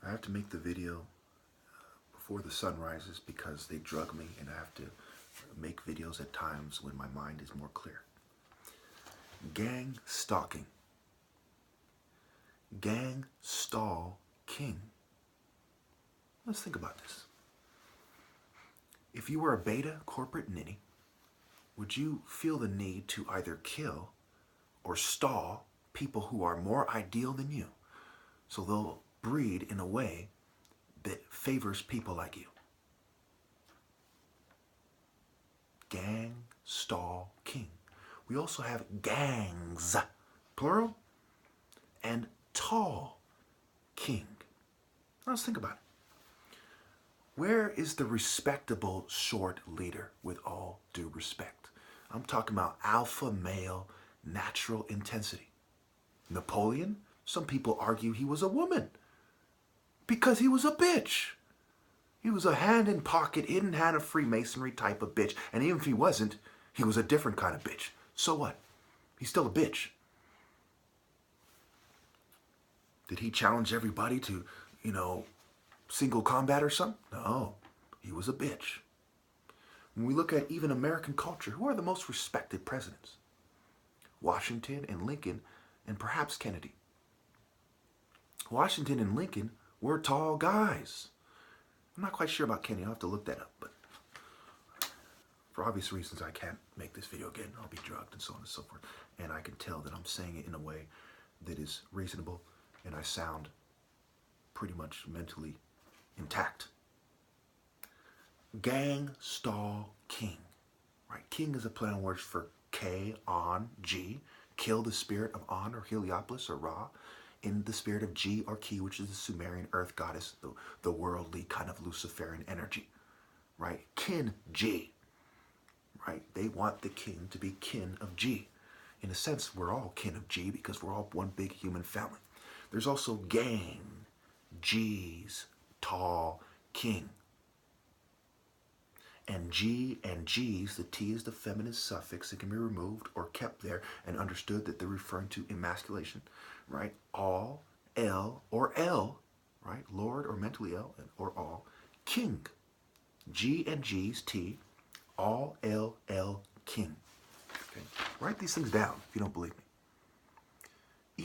I have to make the video before the sun rises because they drug me and I have to make videos at times when my mind is more clear. Gang stalking. Gang stalking. Let's think about this. If you were a beta corporate ninny, would you feel the need to either kill or stall people who are more ideal than you, so they'll breed in a way that favors people like you? Gang stalking. We also have gangs, plural, and tall king. Let's think about it. Where is the respectable short leader, with all due respect? I'm talking about alpha male, natural intensity. Napoleon, some people argue he was a woman because he was a bitch. He was a hand in pocket, hidden hand of Freemasonry type of bitch. And even if he wasn't, he was a different kind of bitch. So what? He's still a bitch. Did he challenge everybody to, single combat or something? No, he was a bitch. When we look at even American culture, who are the most respected presidents? Washington and Lincoln, and perhaps Kennedy. Washington and Lincoln were tall guys. I'm not quite sure about Kennedy. I'll have to look that up, but for obvious reasons, I can't make this video again. I'll be drugged and so on and so forth. And I can tell that I'm saying it in a way that is reasonable, and I sound pretty much mentally intact. Gang stalking, right? King is a play on words for K, on, G. Kill the spirit of On or Heliopolis or Ra in the spirit of G or Ki, which is the Sumerian earth goddess, the worldly kind of Luciferian energy, right? Kin, G, right? They want the king to be kin of G. In a sense, we're all kin of G because we're all one big human family. There's also gang, G's, tall, king. And G and G's, the T is the feminine suffix. It can be removed or kept there and understood that they're referring to emasculation, right? All, L, or L, right? Lord or mentally ill, or all. King. G and G's, T, all, L, L, king. Okay? Write these things down if you don't believe me.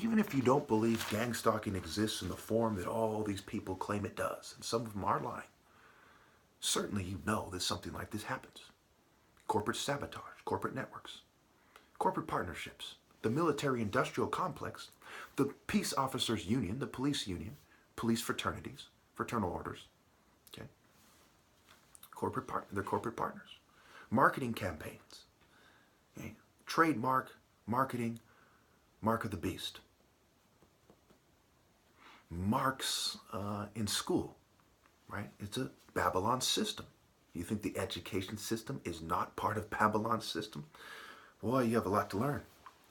Even if you don't believe gang stalking exists in the form that all these people claim it does, and some of them are lying, certainly you know that something like this happens. Corporate sabotage, corporate networks, corporate partnerships, the military-industrial complex, the peace officers union, the police union, police fraternities, fraternal orders, okay? They're corporate partners. Marketing campaigns, okay? Trademark, marketing, mark of the beast. Marks in school, right? It's a Babylon system. You think the education system is not part of Babylon's system? Boy, you have a lot to learn.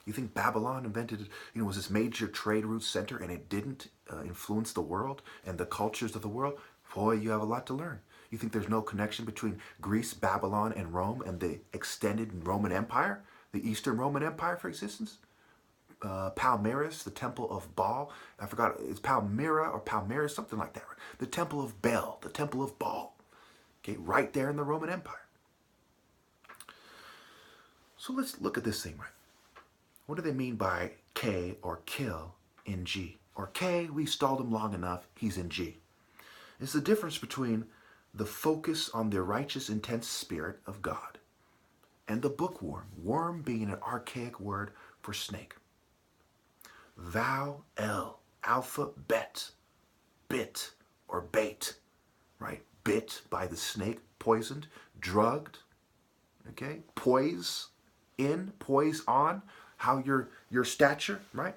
You think Babylon invented, was this major trade route center and it didn't influence the world and the cultures of the world? Boy, you have a lot to learn. You think there's no connection between Greece, Babylon, and Rome and the extended Roman Empire, the Eastern Roman Empire for existence? Palmyra, the temple of Baal. I forgot, it's Palmyra or Palmyra, something like that. Right? The temple of Bel, the temple of Baal. Okay, right there in the Roman Empire. So let's look at this thing, right? What do they mean by K or kill in G? Or K, we stalled him long enough, he's in G. It's the difference between the focus on the righteous, intense spirit of God and the bookworm, worm being an archaic word for snake. Thou, L, alphabet, bit or bait, right? Bit by the snake, poisoned, drugged, okay? Poise in, poise on, how your stature, right?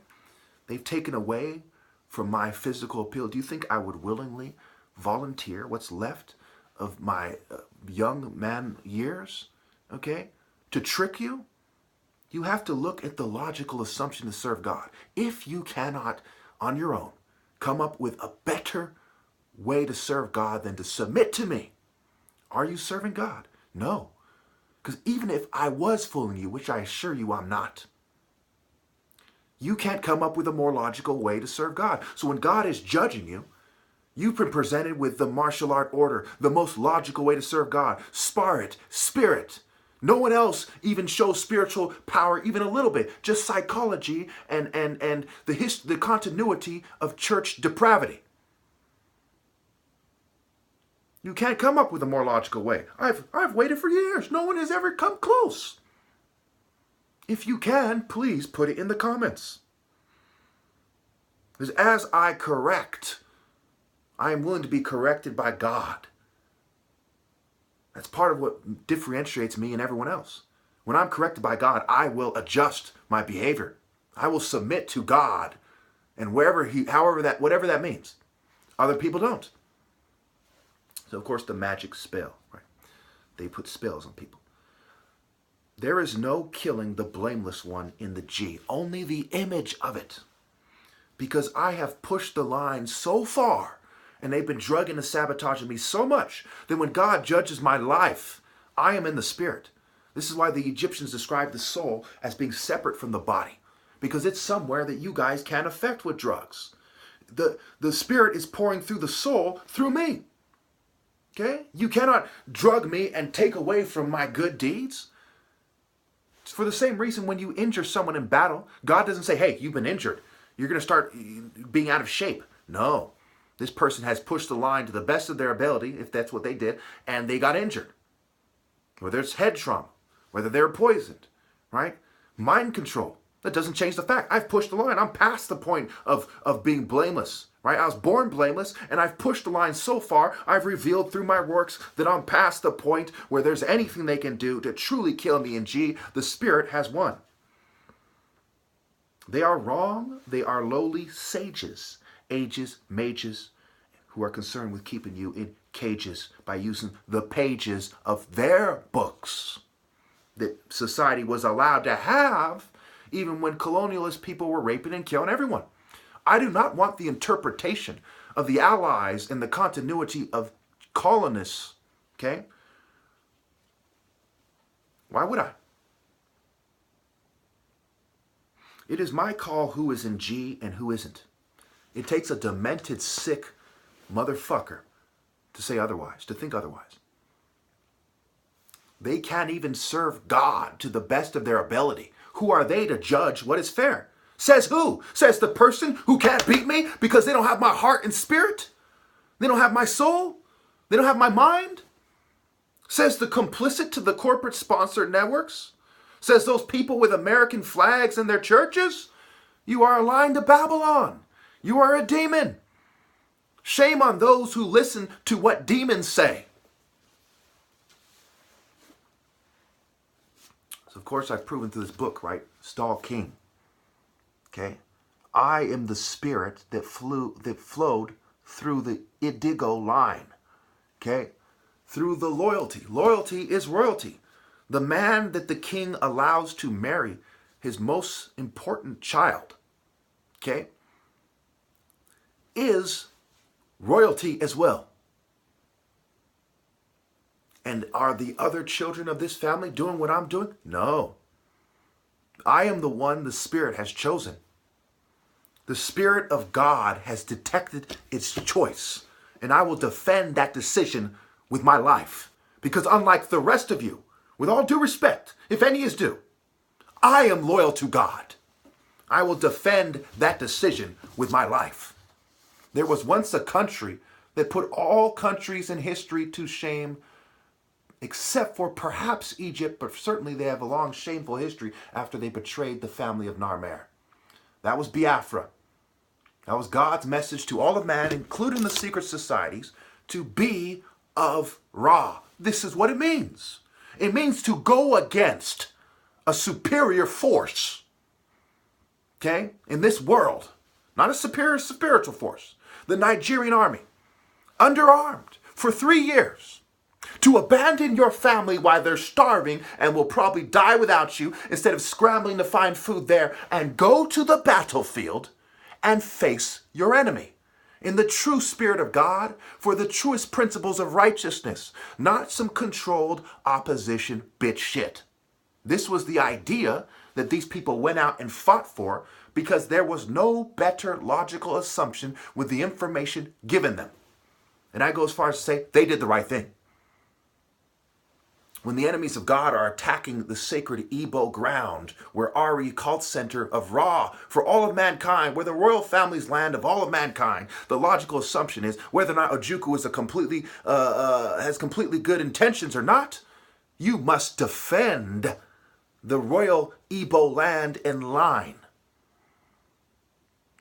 They've taken away from my physical appeal. Do you think I would willingly volunteer what's left of my young man years, okay, to trick you? You have to look at the logical assumption to serve God. If you cannot, on your own, come up with a better way to serve God than to submit to me, are you serving God? No. Because even if I was fooling you, which I assure you I'm not, you can't come up with a more logical way to serve God. So when God is judging you, You've been presented with the martial art order, the most logical way to serve God. Spar it, spirit. No one else even shows spiritual power even a little bit. Just psychology and the continuity of church depravity. You can't come up with a more logical way. I've waited for years. No one has ever come close. If you can, please put it in the comments. Because as I correct, I am willing to be corrected by God. That's part of what differentiates me and everyone else. When I'm corrected by God, I will adjust my behavior. I will submit to God, and whatever that means. Other people don't. So of course the magic spell, right? They put spells on people. There is no killing the blameless one in the G, only the image of it. Because I have pushed the line so far, and they've been drugging and sabotaging me so much, that when God judges my life, I am in the spirit. This is why the Egyptians described the soul as being separate from the body, because it's somewhere that you guys can't affect with drugs. The spirit is pouring through the soul through me. Okay? You cannot drug me and take away from my good deeds. It's for the same reason when you injure someone in battle, God doesn't say, hey, you've been injured. You're going to start being out of shape. No. This person has pushed the line to the best of their ability, if that's what they did, and they got injured. Whether it's head trauma, whether they're poisoned, right? Mind control. That doesn't change the fact. I've pushed the line. I'm past the point of being blameless, right? I was born blameless, and I've pushed the line so far, I've revealed through my works that I'm past the point where there's anything they can do to truly kill me in G. The Spirit has won. They are wrong. They are lowly sages, ages, mages, who are concerned with keeping you in cages by using the pages of their books that society was allowed to have even when colonialist people were raping and killing everyone. I do not want the interpretation of the Allies and the continuity of colonists, okay? Why would I? It is my call who is in G and who isn't. It takes a demented, sick motherfucker to say otherwise, to think otherwise. They can't even serve God to the best of their ability. Who are they to judge what is fair? Says who? Says the person who can't beat me because they don't have my heart and spirit? They don't have my soul? They don't have my mind? Says the complicit to the corporate sponsored networks? Says those people with American flags in their churches? You are aligned to Babylon. You are a demon. Shame on those who listen to what demons say. So of course I've proven through this book, right? Stalking. Okay? I am the spirit that flowed through the indigo line. Okay? Through the loyalty. Loyalty is royalty. The man that the king allows to marry his most important child, okay, is royalty as well. And are the other children of this family doing what I'm doing? No. I am the one the Spirit has chosen. The Spirit of God has detected its choice, and I will defend that decision with my life. Because unlike the rest of you, with all due respect, if any is due, I am loyal to God. I will defend that decision with my life. There was once a country that put all countries in history to shame, except for perhaps Egypt, but certainly they have a long shameful history after they betrayed the family of Narmer. That was Biafra. That was God's message to all of man, including the secret societies, to be of Ra. This is what it means. It means to go against a superior force, okay, in this world. Not a superior spiritual force. The Nigerian army, underarmed for 3 years, to abandon your family while they're starving and will probably die without you instead of scrambling to find food there, and go to the battlefield and face your enemy in the true spirit of God for the truest principles of righteousness, not some controlled opposition bitch shit. This was the idea that these people went out and fought for because there was no better logical assumption with the information given them. And I go as far as to say they did the right thing. When the enemies of God are attacking the sacred Igbo ground, where Ari cult center of Ra for all of mankind, where the royal family's land of all of mankind, the logical assumption is whether or not Ojukwu is has completely good intentions or not, you must defend the royal Igbo land and line.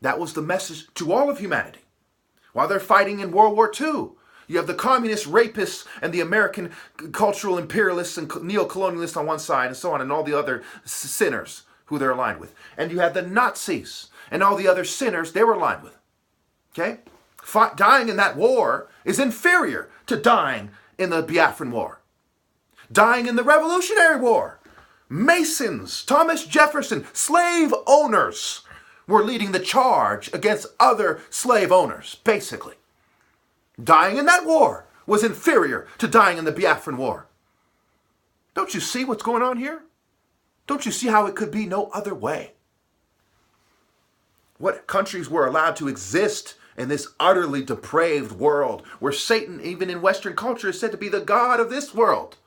That was the message to all of humanity. While they're fighting in World War II, you have the communist rapists and the American cultural imperialists and neo-colonialists on one side and so on, and all the other sinners who they're aligned with. And you have the Nazis and all the other sinners they were aligned with. Okay? Dying in that war is inferior to dying in the Biafran War. Dying in the Revolutionary War. Masons, Thomas Jefferson, slave owners were leading the charge against other slave owners, basically. Dying in that war was inferior to dying in the Biafran War. Don't you see what's going on here? Don't you see how it could be no other way? What countries were allowed to exist in this utterly depraved world where Satan, even in Western culture, is said to be the god of this world?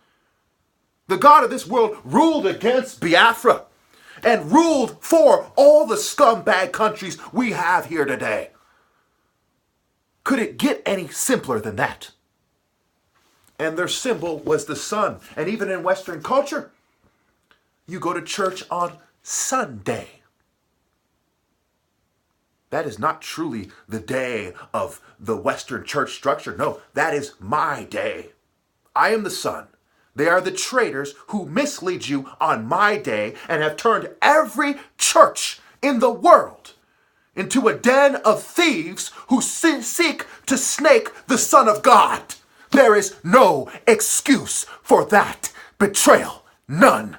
The god of this world ruled against Biafra and ruled for all the scumbag countries we have here today. Could it get any simpler than that? And their symbol was the sun. And even in Western culture, you go to church on Sunday. That is not truly the day of the Western church structure. No, that is my day. I am the sun. They are the traitors who mislead you on my day and have turned every church in the world into a den of thieves who seek to snake the Son of God. There is no excuse for that betrayal. None.